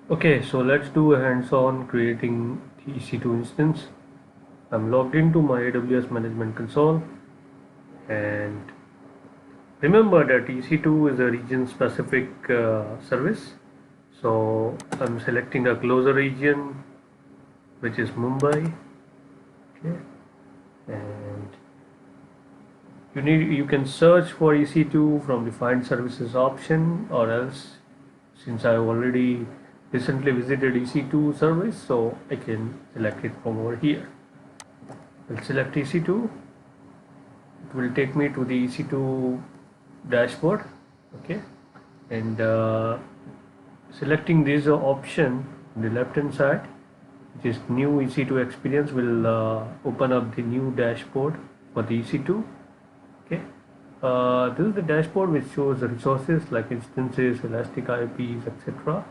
Okay, so let's do a hands-on creating the EC2 instance. I'm logged into my AWS Management Console, and remember that EC2 is a region-specific service. So I'm selecting a closer region, which is Mumbai. Okay, and you can search for EC2 from the Find Services option, or else, since I already recently visited EC2 service, so I can select it from over here. I'll select EC2. It will take me to the EC2 dashboard. Okay, and selecting this option on the left hand side, which is new EC2 experience, will open up the new dashboard for the EC2. Okay, this is the dashboard which shows the resources like instances, elastic IPs, etc.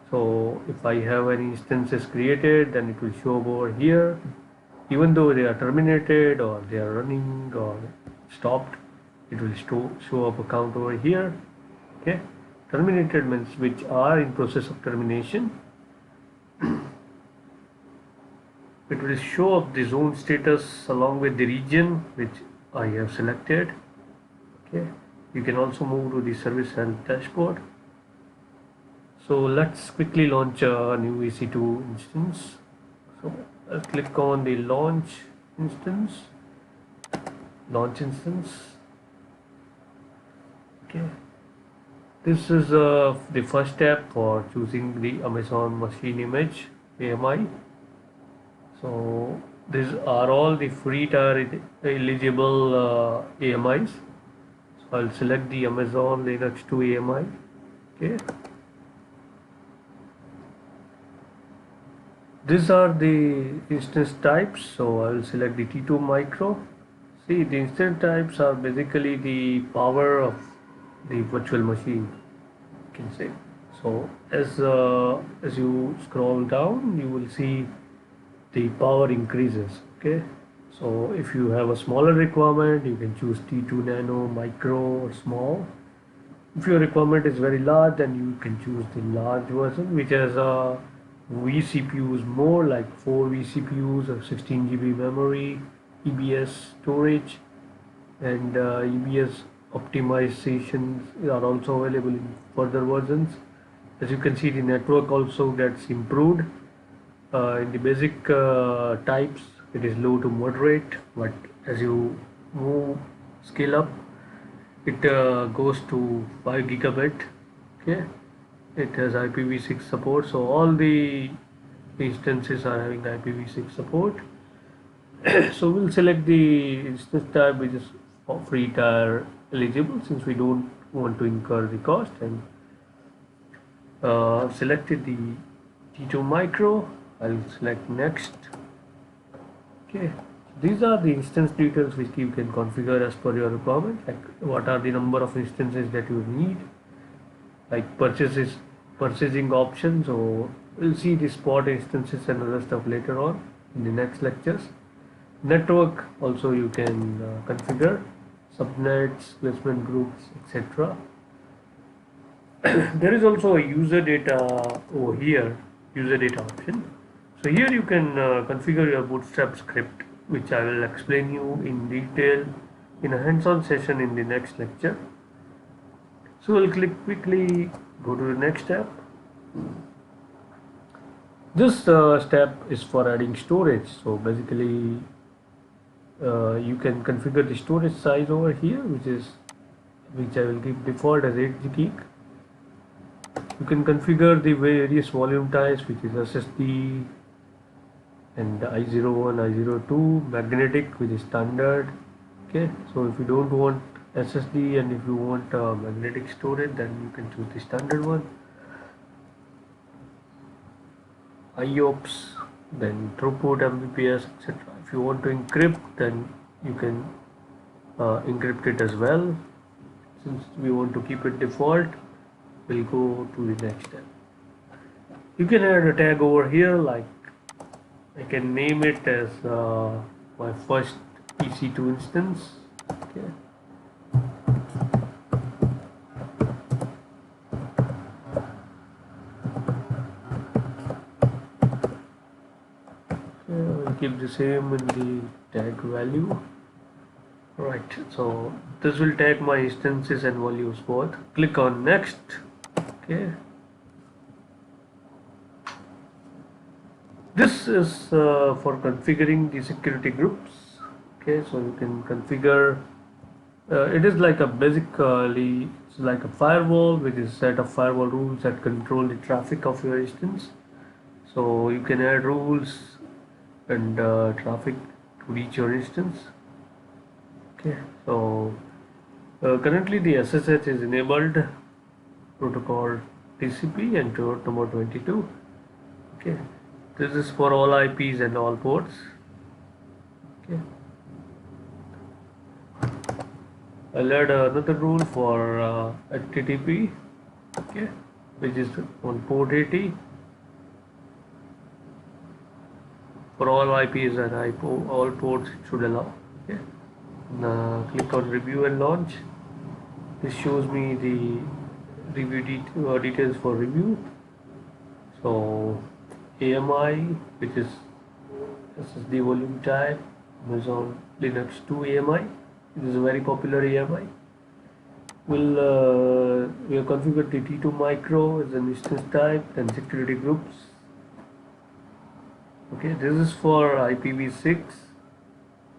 So if I have any instances created, then it will show over here. Even though they are terminated or they are running or stopped, it will show up a count over here. Okay, terminated means which are in process of termination. It will show up the zone status along with the region which I have selected. Okay, you can also move to the service health dashboard. So let's quickly launch a new EC2 instance. So I'll click on the launch instance. Okay, this is the first step for choosing the Amazon machine image AMI. So these are all the free tier eligible AMIs. So I'll select the Amazon Linux 2 AMI. Okay, these are the instance types. So I'll select the T2 micro. See, the instance types are basically the power of the virtual machine, you can say. So as you scroll down, you will see the power increases. Okay, so if you have a smaller requirement, you can choose T2 nano, micro, or small. If your requirement is very large, then you can choose the large version, which has vCPUs more, like 4 vCPUs or 16 GB memory, EBS storage, and EBS optimizations are also available in further versions. As you can see, the network also gets improved. In the basic types, it is low to moderate, but as you scale up, it goes to 5 gigabit. Okay, it has IPv6 support, so all the instances are having IPv6 support. So we'll select the instance type which is free tier eligible, since we don't want to incur the cost, and selected the T2 micro. I'll select next. Okay, these are the instance details which you can configure as per your requirement, like what are the number of instances that you need, like purchasing options. So we'll see the spot instances and other stuff later on in the next lectures. Network also you can configure, subnets, placement groups, etc. There is also a user data over here, user data option. So here you can configure your Bootstrap script, which I will explain you in detail in a hands-on session in the next lecture. So we'll quickly go to the next step. This step is for adding storage. So basically you can configure the storage size over here, which I will give default as 8 gig. You can configure the various volume types, which is SSD and I01, I02, magnetic, which is standard. Okay, so if you don't want SSD and if you want magnetic storage, then you can choose the standard one. IOPS, then throughput, Mbps, etc. If you want to encrypt, then you can encrypt it as well. Since we want to keep it default, we'll go to the next step. You can add a tag over here, like I can name it as my first EC2 instance. Okay. keep the same in the tag value. Right, so this will tag my instances and volumes both. Click on next. Okay, this is for configuring the security groups. Okay, so you can configure. It is like a basically it's like a firewall with a set of firewall rules that control the traffic of your instance. So you can add rules and traffic to reach your instance. Okay, so currently the SSH is enabled, protocol TCP and port number 22. Okay, this is for all IPs and all ports. Okay, I'll add another rule for HTTP. Okay, which is on port 80 for all IPs and all ports it should allow. Okay, now click on review and launch. This shows me the review details for review. So AMI, which is SSD volume type, Amazon Linux 2 AMI. This is a very popular AMI. We have configured the T2 micro as an instance type and security groups. Okay, this is for IPv6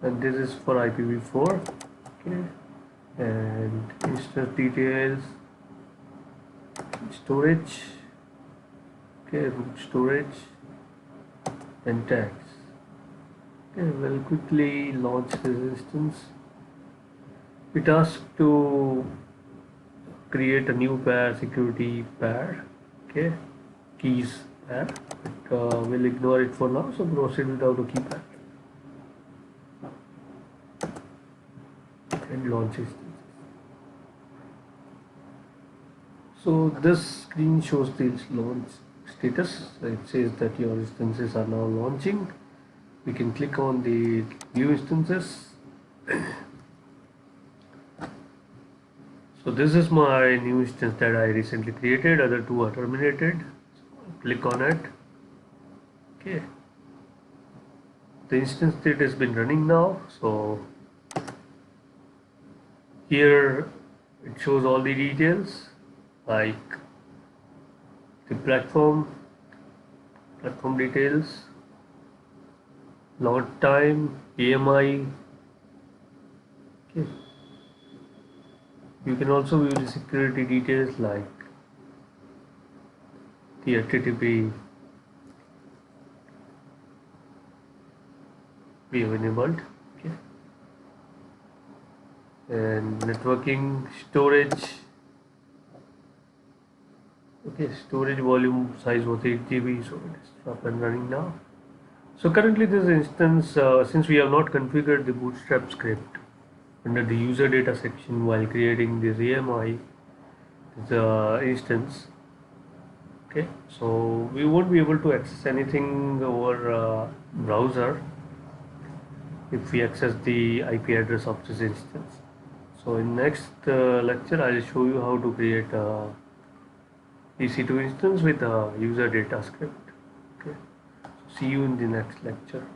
and this is for IPv4. Okay, and instance details, storage, okay, root storage and tags. Okay, we'll quickly launch this instance. It asks to create a new pair, security pair, okay, keys pair, but we'll ignore it for now, so proceed without a key pair and launch instance. So this screen shows the launch status. It says that your instances are now launching. We can click on the view instances. So this is my new instance that I recently created. Other two are terminated. So click on it. Okay. The instance state has been running now. So here it shows all the details like the platform details, load time, AMI. Okay. You can also view the security details like the HTTP we have enabled. Okay. And networking, storage. Okay, storage volume size was 8 GB, so it is up and running now. So currently this instance, since we have not configured the bootstrap script under the user data section while creating this AMI instance, okay, so we won't be able to access anything over browser if we access the IP address of this instance. So in next lecture I will show you how to create a EC2 instance with a user data script. Okay, so see you in the next lecture.